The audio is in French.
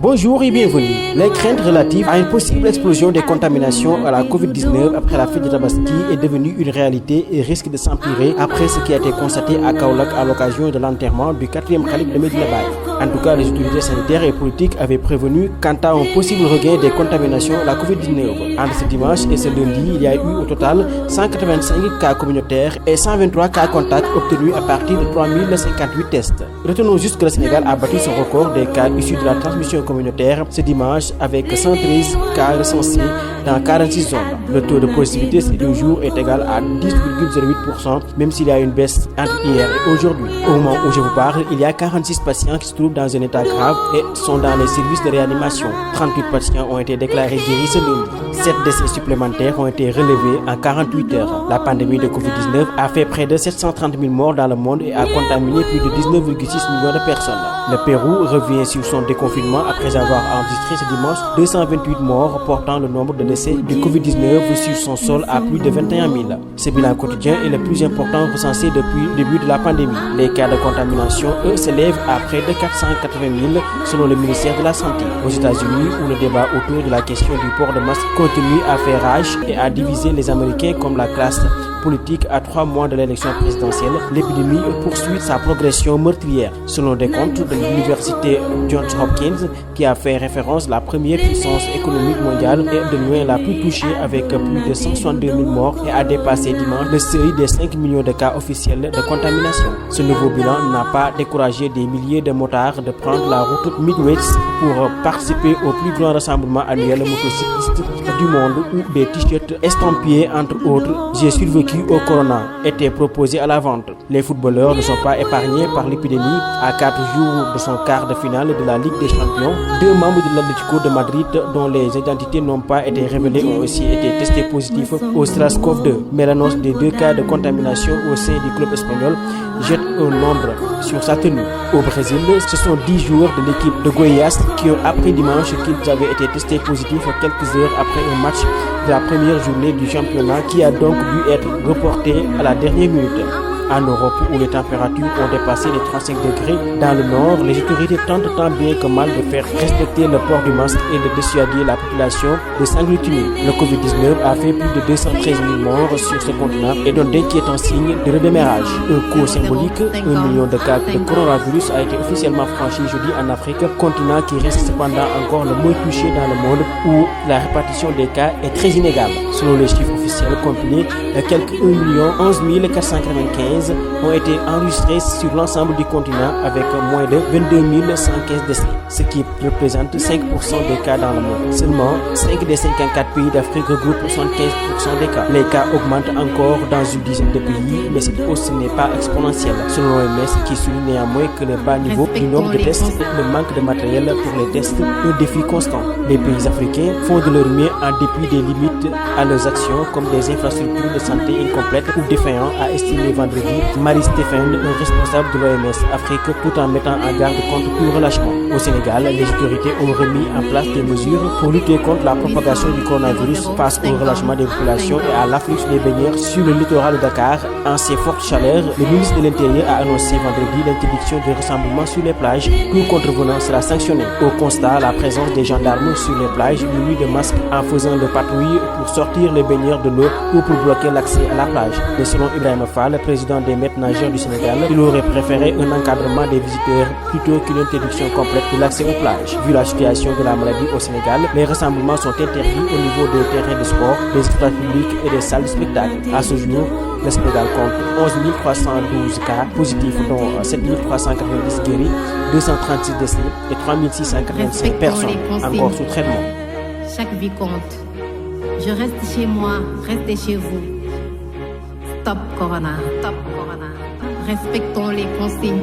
Bonjour et bienvenue. Les craintes relatives à une possible explosion des contaminations à la Covid-19 après la fête de Tabaski est devenue une réalité et risque de s'empirer après ce qui a été constaté à Kaolack à l'occasion de l'enterrement du 4e khalife de Médina Baye. En tout cas, les autorités sanitaires et politiques avaient prévenu quant à un possible regain des contaminations à la Covid-19. Entre ce dimanche et ce lundi, il y a eu au total 185 cas communautaires et 123 cas contacts obtenus à partir de 3058 tests. Retenons juste que le Sénégal a battu son record des cas issus de la transmission communautaire ce dimanche avec 113 cas recensés dans 46 zones. Le taux de positivité ces 2 jours est égal à 10,08%, même s'il y a une baisse entre hier et aujourd'hui. Au moment où je vous parle, il y a 46 patients qui se trouvent dans un état grave et sont dans les services de réanimation. 38 patients ont été déclarés guéris ce lundi. 7 décès supplémentaires ont été relevés en 48 heures. La pandémie de Covid-19 a fait près de 730 000 morts dans le monde et a contaminé plus de 19,6 millions de personnes. Le Pérou revient sur son déconfinement après avoir enregistré ce dimanche 228 morts, portant le nombre de décès de Covid-19 sur son sol à plus de 21 000. Ce bilan quotidien est le plus important recensé depuis le début de la pandémie. Les cas de contamination, eux, s'élèvent à près de 480 000 selon le ministère de la Santé. Aux États-Unis, où le débat autour de la question du port de masque continue à faire rage et à diviser les Américains comme la classe politique à 3 mois de l'élection présidentielle, l'épidémie poursuit sa progression meurtrière. Selon des comptes de l'université Johns Hopkins, qui a fait référence à la première puissance économique mondiale et de loin la plus touchée avec plus de 162 000 morts et a dépassé dimanche le seuil des 5 millions de cas officiels de contamination. Ce nouveau bilan n'a pas découragé des milliers de motards de prendre la route Midwest pour participer au plus grand rassemblement annuel motocycliste du monde où des t-shirts estampillés entre autres « J'ai survécu au corona » étaient proposés à la vente. Les footballeurs ne sont pas épargnés par l'épidémie. À 4 jours de son quart de finale de la Ligue des Champions, 2 membres de l'Atlético de Madrid dont les identités n'ont pas été révélées ont aussi été testés positifs au SARS-CoV-2. Mais l'annonce des 2 cas de contamination au sein du club espagnol jette un nombre sur sa tenue. Au Brésil, ce sont 10 joueurs de l'équipe de Goiás qui ont appris dimanche qu'ils avaient été testés positifs quelques heures après un match de la première journée du championnat qui a donc dû être reporté à la dernière minute. En Europe, où les températures ont dépassé les 35 degrés, dans le nord, les autorités tentent tant bien que mal de faire respecter le port du masque et de dissuader la population de s'agglutiner. Le Covid-19 a fait plus de 213 000 morts sur ce continent et donne d'inquiétants signes de redémarrage. Un coup symbolique, 1 million de cas de coronavirus a été officiellement franchi jeudi en Afrique, continent qui reste cependant encore le moins touché dans le monde où la répartition des cas est très inégale. Selon les chiffres officiels compilés, quelques 1 11 495 ont été enregistrés sur l'ensemble du continent avec moins de 22 115 décès, ce qui représente 5% des cas dans le monde. Seulement 5 des 54 pays d'Afrique regroupent 75% des cas. Les cas augmentent encore dans une dizaine de pays, mais cette hausse n'est pas exponentielle. Selon l'OMS, qui souligne néanmoins que le bas niveau du nombre de tests et le manque de matériel pour les tests un défi constant. Les pays africains font de leur mieux en dépit des limites à leurs actions, comme des infrastructures de santé incomplètes ou défaillantes, a estimé vendredi Marie Stéphane, un responsable de l'OMS Afrique, tout en mettant en garde contre tout relâchement. Au Sénégal, les autorités ont remis en place des mesures pour lutter contre la propagation du coronavirus face au relâchement des populations et à l'afflux des baigneurs sur le littoral de Dakar. En ces fortes chaleurs, le ministre de l'Intérieur a annoncé vendredi l'interdiction des rassemblements sur les plages. Tout contrevenant sera sanctionné. Au constat, la présence des gendarmes sur les plages munis de masques en faisant de patrouilles pour sortir les baigneurs de l'eau ou pour bloquer l'accès à la plage. Mais selon Ibrahima Fall, président des maîtres nageurs du Sénégal, il aurait préféré un encadrement des visiteurs plutôt qu'une interdiction complète de l'accès aux plages. Vu la situation de la maladie au Sénégal, les rassemblements sont interdits au niveau des terrains de sport, des espaces publics et des salles de spectacle. À ce jour, le Sénégal compte 11 312 cas positifs, dont 7 390 guéris, 236 décès et 3 685 personnes encore sous traitement. Chaque vie compte. Je reste chez moi, restez chez vous. Stop Corona, stop Corona. Respectons les consignes.